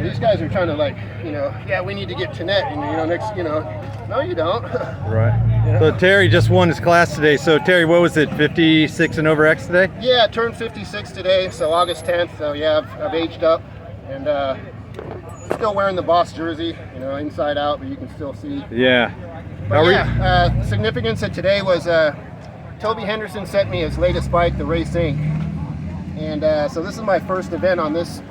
these guys are trying to like, yeah, we need to get Tenette, and next, no, you don't. Right. So Terry just won his class today. So Terry, what was it, 56 and over X today? Yeah, I turned 56 today, so August 10th. So yeah, I've aged up, and still wearing the Boss jersey, inside out, but you can still see. Yeah. But significance of today was Toby Henderson sent me his latest bike, the Race Inc. And so this is my first event on this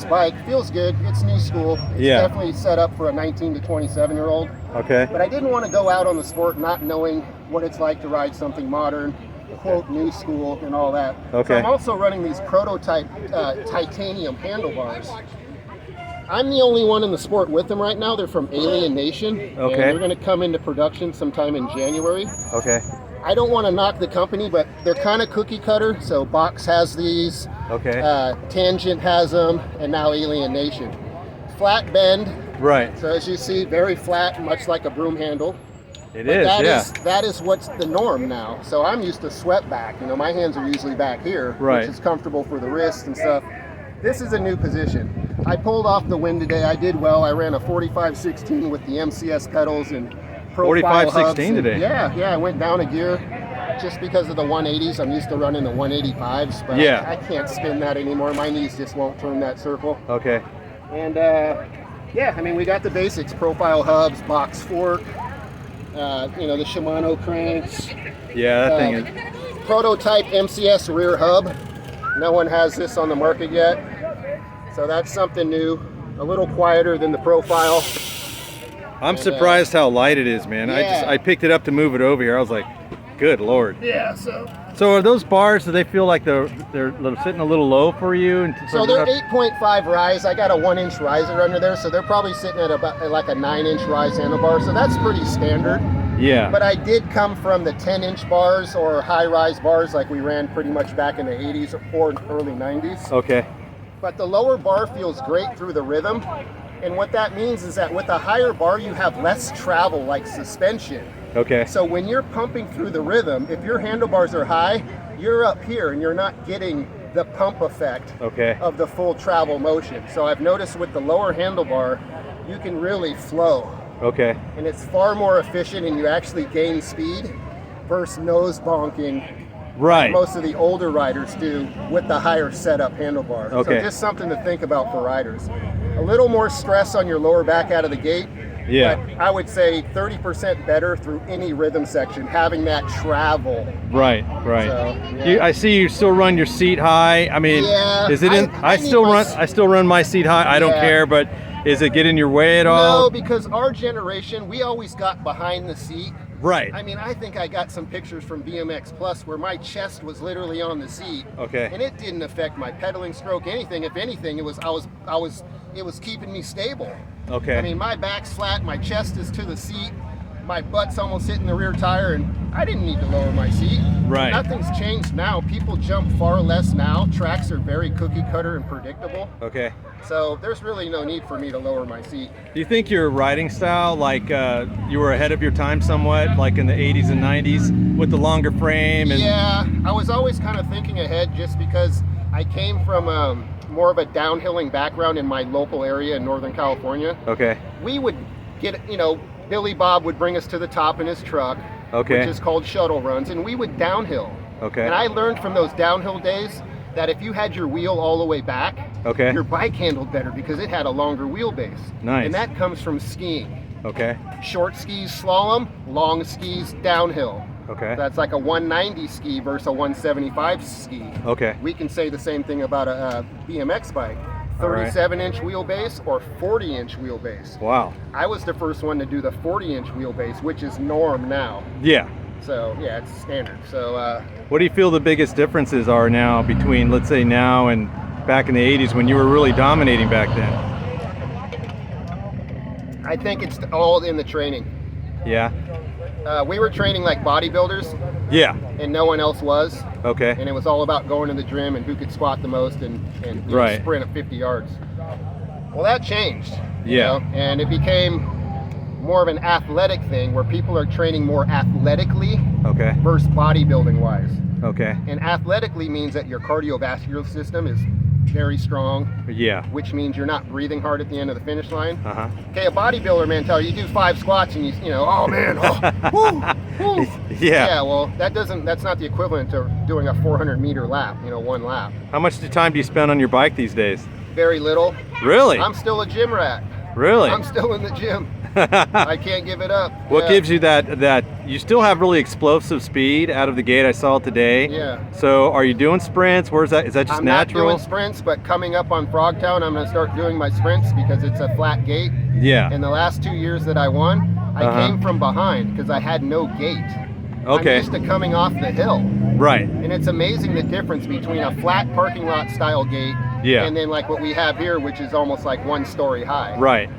bike. Feels good. It's new school. It's definitely set up for a 19 to 27-year-old. Okay. But I didn't want to go out on the sport not knowing what it's like to ride something modern, quote, new school, and all that. Okay. So I'm also running these prototype titanium handlebars. I'm the only one in the sport with them right now. They're from Alien Nation. Okay. And they're going to come into production sometime in January. Okay. I don't want to knock the company, but they're kind of cookie cutter. So Box has these, okay. Tangent has them, and now Alien Nation. Flat bend. Right. So as you see, very flat, much like a broom handle. That is what's the norm now. So I'm used to swept back. My hands are usually back here, which is comfortable for the wrist and stuff. This is a new position. I pulled off the wind today. I did well. I ran a 45-16 with the MCS pedals and profile 45-16 today. Yeah, I went down a gear just because of the 180s. I'm used to running the 185s, but I can't spin that anymore. My knees just won't turn that circle. Okay. And we got the basics: profile hubs, box fork, the Shimano cranks. Yeah, that thing is prototype MCS rear hub. No one has this on the market yet, so that's something new. A little quieter than the profile. I'm surprised how light it is, man. Yeah. I picked it up to move it over here. I was like, good Lord. Yeah, So are those bars, do they feel like they're sitting a little low for you? So they're 8.5 rise. I got a 1-inch riser under there, so they're probably sitting at about like a 9-inch rise handlebar. So that's pretty standard. Yeah. But I did come from the 10-inch bars or high-rise bars like we ran pretty much back in the 80s or early 90s. Okay. But the lower bar feels great through the rhythm. And what that means is that with a higher bar, you have less travel, like suspension. Okay. So when you're pumping through the rhythm, if your handlebars are high, you're up here and you're not getting the pump effect of the full travel motion. So I've noticed with the lower handlebar, you can really flow. Okay. And it's far more efficient, and you actually gain speed versus nose bonking. Right. Most of the older riders do with the higher setup handlebar. Okay. So just something to think about for riders. A little more stress on your lower back out of the gate. Yeah. But I would say 30% better through any rhythm section, having that travel. Right. So, I see you still run your seat high. I mean, is it in? I still run my seat high. I don't care, but is it get in your way at all? No, because our generation, we always got behind the seat. Right. I mean, I think I got some pictures from BMX Plus where my chest was literally on the seat. Okay. And it didn't affect my pedaling stroke, anything. If anything, it was keeping me stable. Okay. I mean, my back's flat, my chest is to the seat, my butt's almost hitting the rear tire, and I didn't need to lower my seat. Right. Nothing's changed now. People jump far less now. Tracks are very cookie cutter and predictable. Okay. So there's really no need for me to lower my seat. Do you think your riding style, like you were ahead of your time somewhat, like in the 80s and 90s with the longer frame? And yeah, I was always kind of thinking ahead just because I came from more of a downhilling background in my local area in Northern California. Okay. We would get, Billy Bob would bring us to the top in his truck, which is called shuttle runs, and we would downhill. Okay. And I learned from those downhill days that if you had your wheel all the way back, your bike handled better because it had a longer wheelbase. Nice. And that comes from skiing. Okay. Short skis slalom, long skis downhill. Okay. That's like a 190 ski versus a 175 ski. Okay. We can say the same thing about a BMX bike. 37-inch wheelbase or 40-inch wheelbase. Wow. I was the first one to do the 40-inch wheelbase, which is norm now. Yeah. So, yeah, it's standard. So, what do you feel the biggest differences are now between, let's say, now and back in the 80s when you were really dominating back then? I think it's all in the training. Yeah. We were training like bodybuilders. Yeah. And no one else was. Okay. And it was all about going to the gym and who could squat the most and sprint at 50 yards. Well, that changed. Yeah. And it became more of an athletic thing where people are training more athletically versus bodybuilding wise. Okay. And athletically means that your cardiovascular system is very strong. Yeah. Which means you're not breathing hard at the end of the finish line. Uh-huh. Okay, a bodybuilder, man, you do 5 squats and you know, oh man, oh, woo, woo. Yeah. Yeah, well, that's not the equivalent to doing a 400-meter lap, you know, 1 lap. How much time do you spend on your bike these days? Very little. Really? I'm still a gym rat. Really? I'm still in the gym. I can't give it up. What gives you that you still have really explosive speed out of the gate? I saw it today. Yeah. So are you doing sprints? Where's that? Is that just natural? I'm not doing sprints, but coming up on Frogtown, I'm going to start doing my sprints because it's a flat gate. Yeah. In the last 2 years that I won, I came from behind because I had no gate. Okay. I'm used to coming off the hill. Right. And it's amazing the difference between a flat parking lot style gate and then like what we have here, which is almost like 1 story high. Right.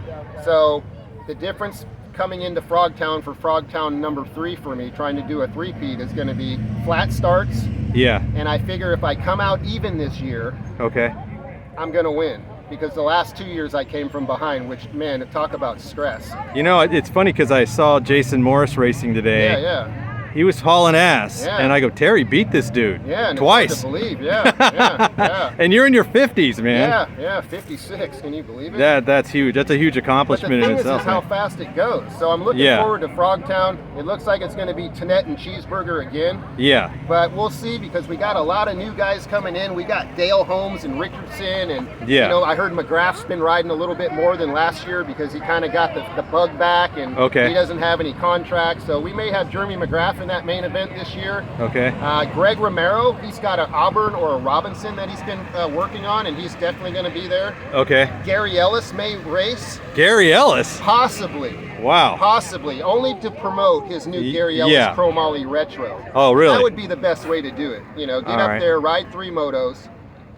So the difference coming into Frogtown for Frogtown number 3 for me, trying to do a 3-peat, is going to be flat starts. Yeah. And I figure if I come out even this year, I'm going to win. Because the last 2 years I came from behind, which, man, talk about stress. You know, it's funny because I saw Jason Morris racing today. Yeah. He was hauling ass, and I go, Terry beat this dude twice. It's hard to believe, yeah. And you're in your 50s, man. Yeah, 56. Can you believe it? That's huge. That's a huge accomplishment in itself. Is how fast it goes. So I'm looking forward to Frogtown. It looks like it's going to be Tenette and Cheeseburger again. Yeah. But we'll see because we got a lot of new guys coming in. We got Dale Holmes and Richardson, and you know, I heard McGrath's been riding a little bit more than last year because he kind of got the bug back, and he doesn't have any contracts. So we may have Jeremy McGrath in that main event this year. Greg Romero, he's got an Auburn or a Robinson that he's been working on, and he's definitely going to be there. Gary Ellis may race. Gary Ellis? Possibly. Wow. Possibly. Only to promote his new Gary Ellis Chromoly Retro. Oh, really? That would be the best way to do it. You know, get up there, ride 3 motos,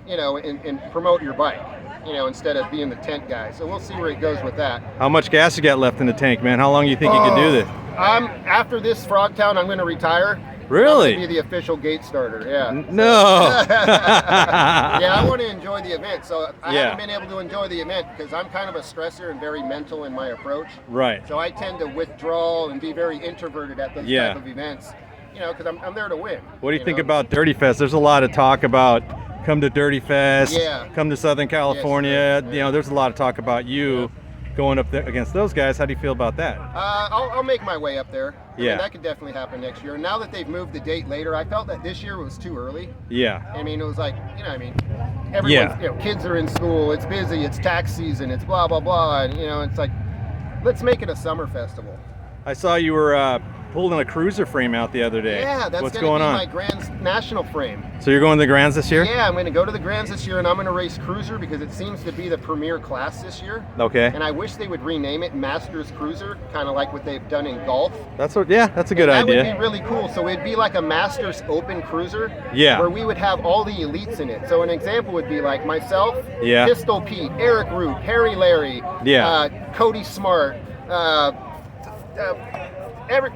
you know, and promote your bike. You know, instead of being the tent guy. So we'll see where it goes with that. How much gas you got left in the tank, man? How long do you think you can do this? After this Frogtown, I'm going to retire. Really? I'm going to be the official gate starter, No. Yeah, I want to enjoy the event. So I haven't been able to enjoy the event because I'm kind of a stressor and very mental in my approach. Right. So I tend to withdraw and be very introverted at those type of events. You know, because I'm there to win. What do you think about Dirty Fest? There's a lot of talk about come to Dirty Fest, come to Southern California. You know, there's a lot of talk about you going up there against those guys. How do you feel about that? I'll make my way up there. I mean, that could definitely happen next year. Now that they've moved the date later, I felt that this year was too early. I mean, it was like, you know, I mean, everyone's, you know, kids are in school, it's busy, it's tax season, it's blah, blah, blah. And, you know, it's like, let's make it a summer festival. I saw you were pulling a cruiser frame out the other day. Yeah, that's What's going on? My Grands National frame. So you're going to the Grands this year? Yeah, I'm going to go to the Grands this year, and I'm going to race Cruiser because it seems to be the premier class this year. And I wish they would rename it Masters Cruiser, kind of like what they've done in golf. That's a good idea. That would be really cool. So it'd be like a Masters Open Cruiser, where we would have all the elites in it. So an example would be like myself, Pistol Pete, Eric Root, Harry Larry, Cody Smart,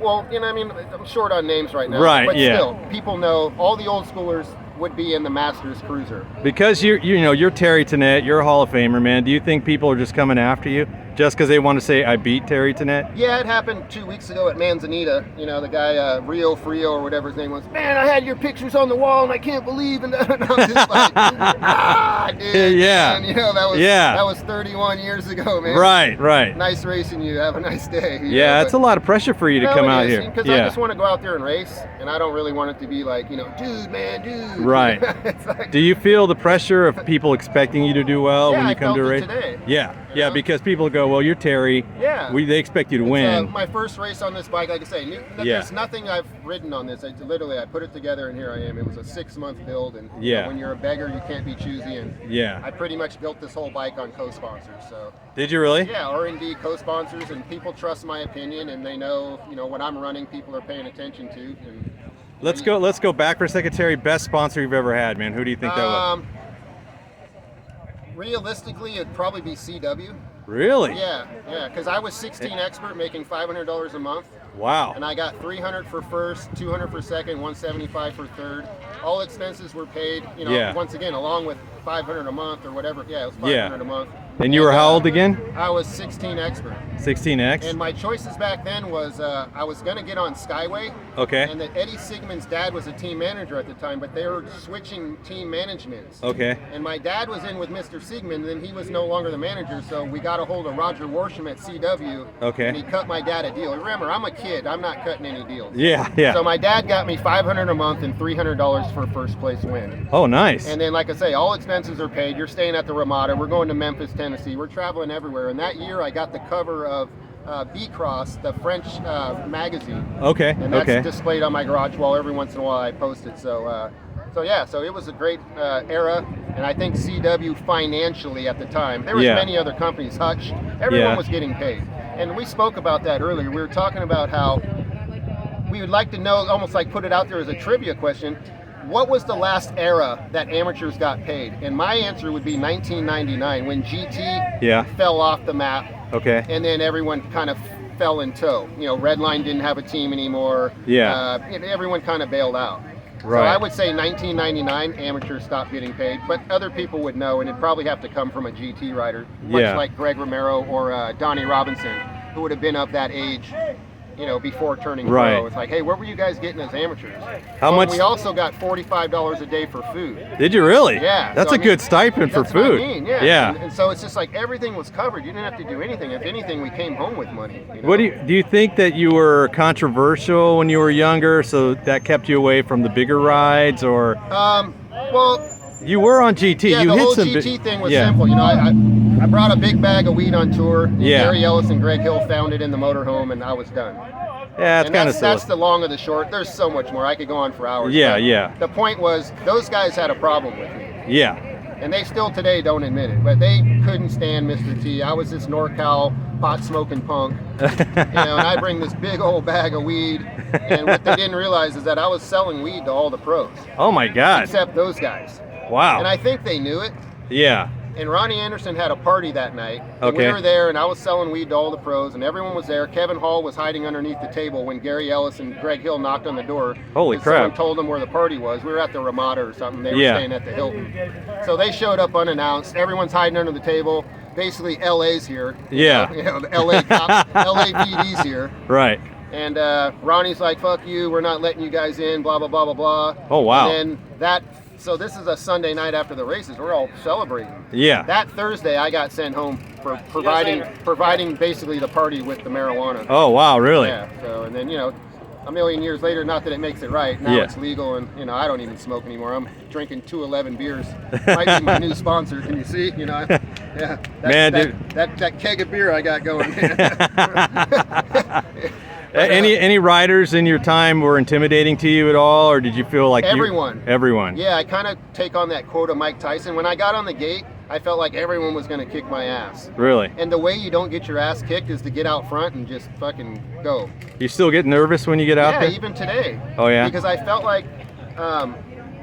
well, you know, I mean, I'm short on names right now. But still, people know, all the old schoolers would be in the Masters Cruiser. Because you're Terry Tenette, you're a Hall of Famer, man. Do you think people are just coming after you just because they want to say I beat Terry Tenette? Yeah, it happened 2 weeks ago at Manzanita. You know, the guy Rio Frio or whatever his name was. Man, I had your pictures on the wall and I can't believe. And I'm just like, dude. Yeah. And, you know, that was 31 years ago, man. Right. Nice racing you. Have a nice day. Yeah, it's a lot of pressure for you to come out here. Because I just want to go out there and race, and I don't really want it to be like, you know, dude. Right. Like, do you feel the pressure of people expecting you to do well when you come to race? Today. Yeah, because people go, well, you're Terry. They expect you to win. My first race on this bike, like I say, there's nothing I've ridden on this. I put it together and here I am. It was a 6-month build, and you know, when you're a beggar, you can't be choosy. And I pretty much built this whole bike on co-sponsors. So. Did you really? Yeah, R&D co-sponsors, and people trust my opinion, and they know, you know, when I'm running, people are paying attention to. And let's go back for a second, Terry. Best sponsor you've ever had, man. Who do you think that was? Realistically, it'd probably be CW. Really? Yeah, because I was 16 expert making $500 a month. Wow. And I got 300 for first, 200 for second, 175 for third. All expenses were paid, you know, once again, along with 500 a month or whatever. Yeah, it was 500 a month. And you were how old again? I was 16 expert. 16X? And my choices back then was I was going to get on Skyway. Okay. And that Eddie Sigmund's dad was a team manager at the time, but they were switching team managements. Okay. And my dad was in with Mr. Sigmund, and then he was no longer the manager, so we got a hold of Roger Worsham at CW. Okay. And he cut my dad a deal. Remember, I'm a kid. I'm not cutting any deals. Yeah, yeah. So my dad got me $500 a month and $300 for a first place win. Oh, nice. And then, like I say, all expenses are paid. You're staying at the Ramada. We're going to Memphis, Tennessee. We're traveling everywhere. And that year, I got the cover of B-Cross, the French magazine. Okay. And that's displayed on my garage wall. Every once in a while I post it. So it was a great era. And I think CW financially at the time, there was many other companies, Hutch, everyone was getting paid. And we spoke about that earlier. We were talking about how we would like to know, almost like put it out there as a trivia question, what was the last era that amateurs got paid? And my answer would be 1999, when GT fell off the map. Okay. And then everyone kind of fell in tow. You know, Redline didn't have a team anymore. Yeah. Everyone kind of bailed out. Right. So I would say 1999, amateurs stopped getting paid, but other people would know, and it'd probably have to come from a GT rider, much like Greg Romero or Donnie Robinson, who would have been of that age, you know, before turning pro. It's like, hey, what were you guys getting as amateurs? How much? We also got $45 a day for food. Did you really? Yeah. That's a good stipend for food. What I mean, yeah. And so it's just like everything was covered. You didn't have to do anything. If anything, we came home with money. You know? What do you think that you were controversial when you were younger, so that kept you away from the bigger rides, or? Well. You were on GT. Yeah, you the hit whole some GT thing was simple. You know, I brought a big bag of weed on tour. Gary Ellis and Greg Hill found it in the motorhome, and I was done. Yeah, it's kind of silly. That's the long of the short. There's so much more. I could go on for hours. Yeah. The point was, those guys had a problem with me. Yeah. And they still today don't admit it, but they couldn't stand Mr. T. I was this NorCal pot-smoking punk, you know, and I bring this big old bag of weed, and what they didn't realize is that I was selling weed to all the pros. Oh my God. Except those guys. Wow. And I think they knew it. Yeah. And Ronnie Anderson had a party that night. We were there, and I was selling weed to all the pros, and everyone was there. Kevin Hall was hiding underneath the table when Gary Ellis and Greg Hill knocked on the door. Holy crap. Someone told them where the party was. We were at the Ramada or something. They were staying at the Hilton. So they showed up unannounced. Everyone's hiding under the table. Basically, LA's here. Yeah. You know, the LA cops, LAPD's here. Right. And Ronnie's like, fuck you, we're not letting you guys in, blah, blah, blah, blah, blah. Oh, wow. And then so this is a Sunday night after the races. We're all celebrating. Yeah. That Thursday, I got sent home for providing basically the party with the marijuana. Oh, wow, really? Yeah. So, and then, you know, a million years later, not that it makes it right. Now it's legal, and, you know, I don't even smoke anymore. I'm drinking 211 beers. Might be my new sponsor. Can you see? You know, that keg of beer I got going. Any riders in your time were intimidating to you at all, or did you feel like everyone? Everyone. Yeah, I kind of take on that quote of Mike Tyson. When I got on the gate, I felt like everyone was going to kick my ass. Really? And the way you don't get your ass kicked is to get out front and just fucking go. You still get nervous when you get out there? Yeah, even today. Oh yeah. Because I felt like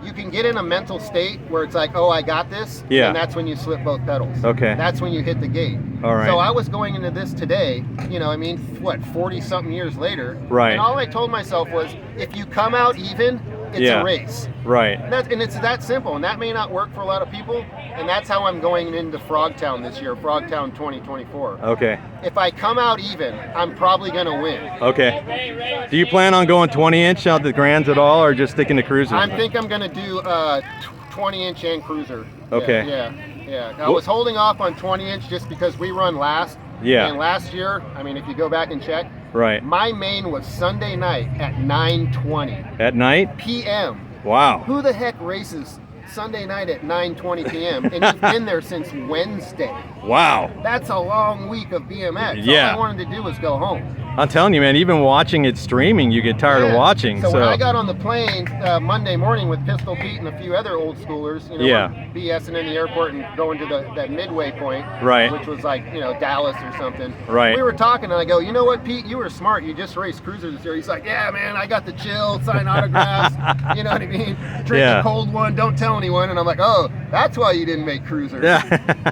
you can get in a mental state where it's like, oh, I got this. Yeah. And that's when you slip both pedals. Okay. That's when you hit the gate. All right. So I was going into this today, you know, I mean, what, 40-something years later. Right. And all I told myself was, if you come out even, it's a race. Right. And it's that simple, and that may not work for a lot of people, and that's how I'm going into Frogtown this year, Frogtown 2024. Okay. If I come out even, I'm probably going to win. Okay. Do you plan on going 20-inch out the Grands at all, or just sticking to cruiser? I think I'm going to do 20-inch and cruiser. Okay. Yeah. I was holding off on 20-inch just because we run last. Yeah. And last year, I mean, if you go back and check, right, my main was Sunday night at 9:20. At night? PM. Wow. Who the heck races Sunday night at 9:20 p.m. and you've been there since Wednesday? Wow. That's a long week of BMX. Yeah. All I wanted to do was go home. I'm telling you, man, even watching it streaming, you get tired of watching. So when I got on the plane Monday morning with Pistol Pete and a few other old schoolers, you know, BSing in the airport and going to that midway point, right, which was like, you know, Dallas or something. Right. We were talking and I go, you know what, Pete, you were smart. You just raced cruiser this year. He's like, yeah, man, I got the chill, sign autographs. You know what I mean? Drink a cold one, don't tell anyone. And I'm like, oh, that's why you didn't make cruiser.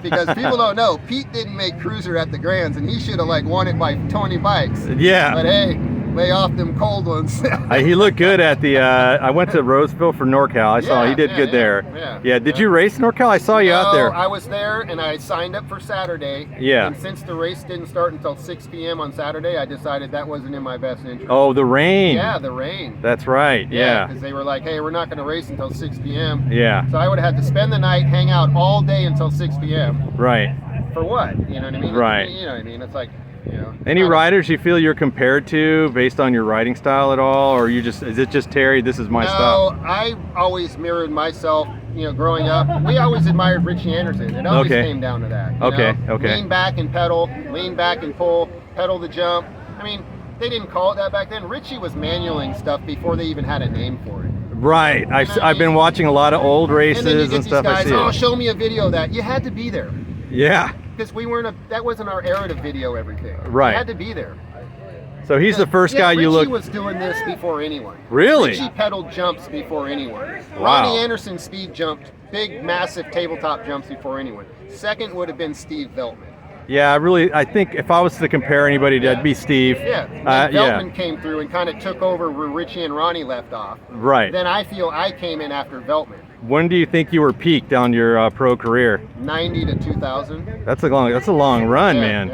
Because people don't know, Pete didn't make cruiser at the Grands, and he should have like won it by 20 bikes. Yeah. But hey, lay off them cold ones. He looked good at the. I went to Roseville for NorCal. I saw he did good there. Yeah. Did you race NorCal? I saw you out there. I was there and I signed up for Saturday. Yeah. And since the race didn't start until 6 p.m. on Saturday, I decided that wasn't in my best interest. Oh, the rain. Yeah, the rain. That's right. Yeah. Because they were like, hey, we're not going to race until 6 p.m. Yeah. So I would have had to spend the night, hang out all day until 6 p.m. Right. For what? You know what I mean? Right. You know what I mean? It's like, Any riders you feel you're compared to based on your riding style at all, or is it just Terry, this is my style? No, I always mirrored myself, growing up. We always admired Richie Anderson. It always came down to that. Okay. Lean back and pedal, lean back and pull, pedal the jump. I mean, they didn't call it that back then. Richie was manualing stuff before they even had a name for it. Right. I've been watching a lot of old races and stuff. Guys, I see show me a video of that. You had to be there. Yeah. Because that wasn't our era to video everything. Right. You had to be there. So he's the first guy you look. Richie was doing this before anyone. Really? Richie pedaled jumps before anyone. Wow. Ronnie Anderson speed jumped big, massive tabletop jumps before anyone. Second would have been Steve Veltman. Yeah, I think if I was to compare anybody, that'd be Steve. Yeah, Veltman came through and kind of took over where Richie and Ronnie left off. Right. Then I feel I came in after Veltman. When do you think you were peaked on your pro career? 90 to 2000. That's a long run, man.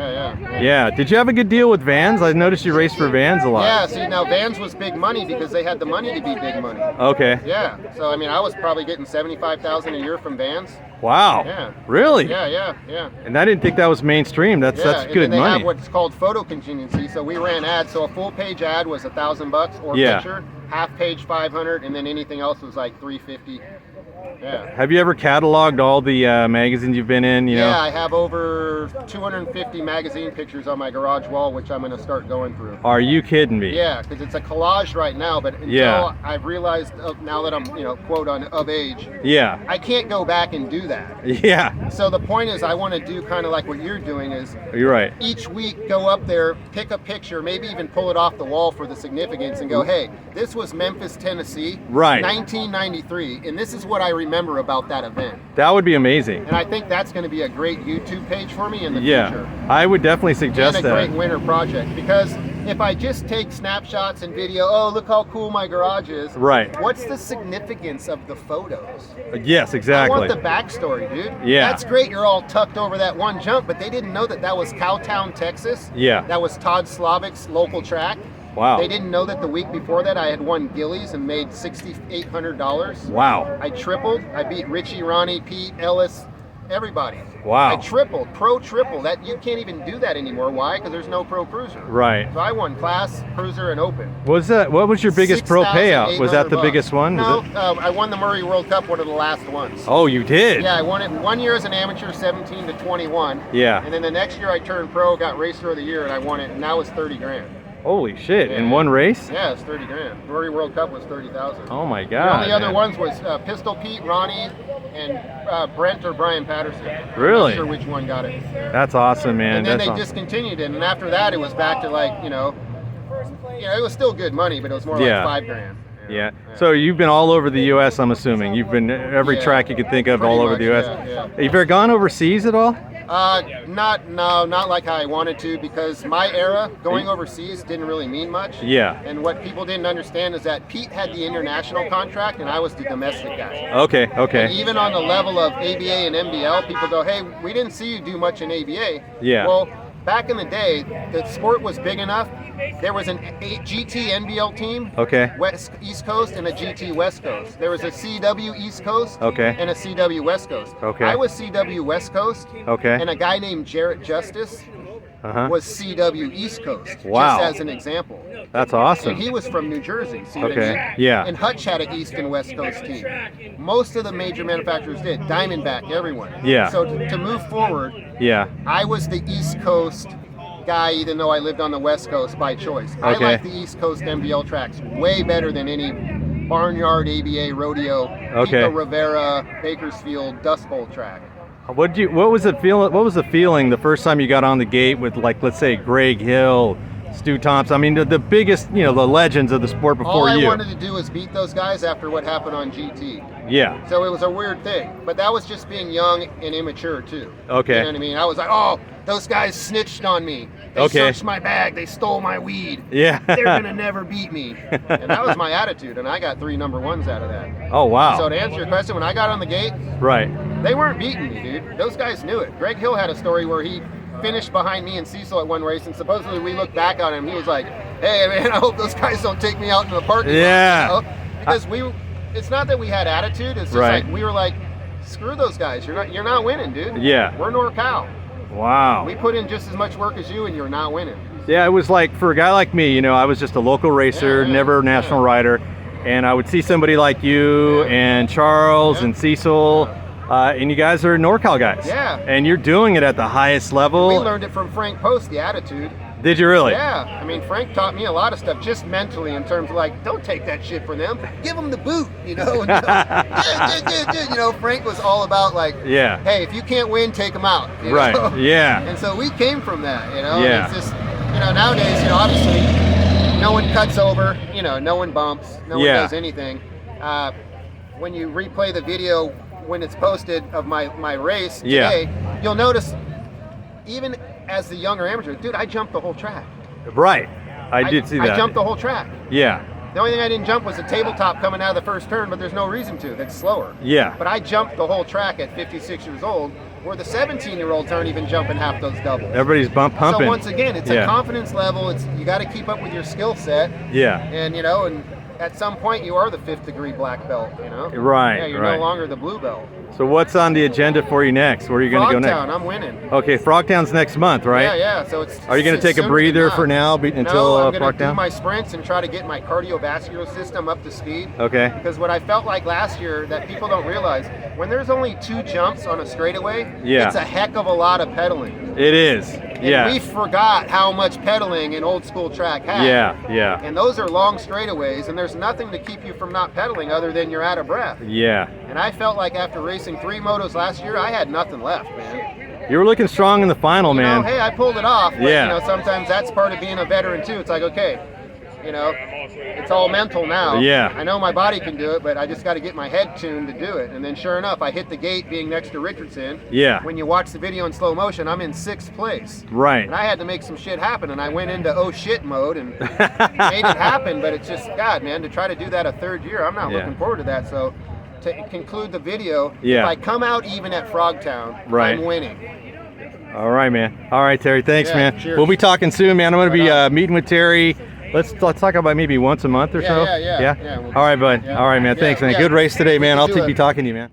Yeah. Did you have a good deal with Vans? I noticed you raced for Vans a lot. Yeah, see, now Vans was big money because they had the money to be big money. Okay. Yeah, so I mean, I was probably getting $75,000 a year from Vans. Wow. Yeah. Really? Yeah. And I didn't think that was mainstream. That's good and they money. have what's called photo contingency. So we ran ads. So a full page ad was $1,000 or picture, half page 500, and then anything else was like 350. Yeah. Have you ever cataloged all the magazines you've been in? Yeah, I have over 250 magazine pictures on my garage wall, which I'm going to start going through. Are you kidding me? Yeah, because it's a collage right now, but until I've realized now that I'm, quote, of age, I can't go back and do that. Yeah. So the point is I want to do kind of like what you're doing is you're right. Each week go up there, pick a picture, maybe even pull it off the wall for the significance and go, hey, this was Memphis, Tennessee, right, 1993, and this is what I remember about that event. That would be amazing. And I think that's going to be a great YouTube page for me in the future. I would definitely suggest that. And a great winter project, because if I just take snapshots and video, oh, look how cool my garage is. Right. What's the significance of the photos? Yes, exactly. I want the backstory, dude. Yeah. That's great. You're all tucked over that one jump, but they didn't know that was Cowtown, Texas. Yeah. That was Todd Slavik's local track. Wow. They didn't know that the week before that I had won Gillies and made $6,800. Wow. I tripled. I beat Richie, Ronnie, Pete, Ellis, everybody. Wow. I tripled, pro triple. That you can't even do that anymore. Why? Because there's no pro cruiser. Right. So I won class, cruiser, and open. What was your biggest pro payout? Was that the biggest one? No, I won the Murray World Cup, one of the last ones. Oh, you did? Yeah, I won it 1 year as an amateur, 17 to 21. Yeah. And then the next year I turned pro, got Racer of the Year, and I won it, and that was 30 grand. Holy shit! In one race? Yeah, it's 30 grand. Murray World Cup was 30,000. Oh my god! The only other ones was Pistol Pete, Ronnie, and Brent or Brian Patterson. Really? I'm not sure which one got it. That's awesome, man. And then they discontinued it, and after that it was back to like it was still good money, but it was more like $5 grand. Yeah. So you've been all over the U.S. I'm assuming you've been every track you could think of all over the U.S. Have you ever gone overseas at all? Not like I wanted to, because my era going overseas didn't really mean much. Yeah. And what people didn't understand is that Pete had the international contract and I was the domestic guy. Okay. And even on the level of ABA and MBL, people go, hey, we didn't see you do much in ABA. Yeah. Well, back in the day, the sport was big enough. There was a GT NBL team, East Coast, and a GT West Coast. There was a CW East Coast, and a CW West Coast. I was CW West Coast, and a guy named Jarrett Justice was CW East Coast, just as an example. That's awesome. And he was from New Jersey, see what I mean? Yeah. And Hutch had an East and West Coast team. Most of the major manufacturers did, Diamondback, everyone. Yeah. So to move forward, I was the East Coast guy, even though I lived on the West Coast by choice. I like the East Coast MBL tracks way better than any barnyard ABA rodeo, Pico Rivera, Bakersfield, Dust Bowl track. What was the feeling the first time you got on the gate with, like, let's say Greg Hill, Stu Thompson? I mean, the biggest, the legends of the sport before you. All I wanted to do was beat those guys after what happened on GT. Yeah. So it was a weird thing, but that was just being young and immature too. Okay. You know what I mean? I was like, oh, those guys snitched on me. They searched my bag. They stole my weed. Yeah. They're gonna never beat me. And that was my attitude, and I got 3 number 1s out of that. Oh wow. So to answer your question, when I got on the gate, right, they weren't beating me, dude. Those guys knew it. Greg Hill had a story where he finished behind me and Cecil at one race, and supposedly we looked back on him. He was like, "Hey man, I hope those guys don't take me out in the parking lot." Yeah. You know? Because it's not that we had attitude. It's just like we were like, screw those guys. You're not winning, dude. Yeah. We're NorCal. Wow. We put in just as much work as you, and you're not winning. Yeah, it was like, for a guy like me, you know, I was just a local racer, never a national rider, and I would see somebody like you and Charles and Cecil, and you guys are NorCal guys. Yeah. And you're doing it at the highest level. We learned it from Frank Post, the attitude. Did you really? Yeah. I mean, Frank taught me a lot of stuff, just mentally, in terms of like, don't take that shit from them. Give them the boot, you know. And, you know, Frank was all about like, hey, if you can't win, take them out. You know? Yeah. And so we came from that, you know. Yeah. And it's just, you know, nowadays, you know, obviously, no one cuts over, you know, no one bumps, no one does anything. When you replay the video when it's posted of my race today, you'll notice, even as the younger amateur, dude, I jumped the whole track. Right. I did see that. I jumped the whole track. Yeah. The only thing I didn't jump was a tabletop coming out of the first turn, but there's no reason to. That's slower. Yeah. But I jumped the whole track at 56 years old, where the 17-year-olds aren't even jumping half those doubles. Everybody's pumping. So once again, it's a confidence level. You got to keep up with your skill set. Yeah. And, you know, and at some point you are the 5th degree black belt, you know? Right. Yeah, you're no longer the blue belt. So what's on the agenda for you next? Where are you going to go next? Frogtown, I'm winning. Okay, Frogtown's next month, right? Yeah. So it's. Are you going to take a breather for now until I'm going to do Frogtown? my sprints and try to get my cardiovascular system up to speed. Okay. Because what I felt like last year that people don't realize, when there's only 2 jumps on a straightaway, it's a heck of a lot of pedaling. It is. And we forgot how much pedaling an old school track had. Yeah. And those are long straightaways, and there's nothing to keep you from not pedaling other than you're out of breath. Yeah. And I felt like after racing 3 motos last year, I had nothing left, man. You were looking strong in the final, man. Hey, I pulled it off. But, you know, sometimes that's part of being a veteran too. It's like, okay, you know, it's all mental now. Yeah. I know my body can do it, but I just got to get my head tuned to do it. And then sure enough, I hit the gate being next to Richardson. Yeah. When you watch the video in slow motion, I'm in 6th place. Right. And I had to make some shit happen, and I went into oh shit mode and made it happen. But it's just, God, man, to try to do that a 3rd year, I'm not looking forward to that. So to conclude the video, if I come out even at Frogtown, I'm winning. All right, man. All right, Terry. Thanks, man. Cheers. We'll be talking soon, man. I'm going to be meeting with Terry. Let's talk about maybe once a month or so. Yeah. All right, bud. All right, man. Thanks, man. Good race today, man. I'll be talking to you, man.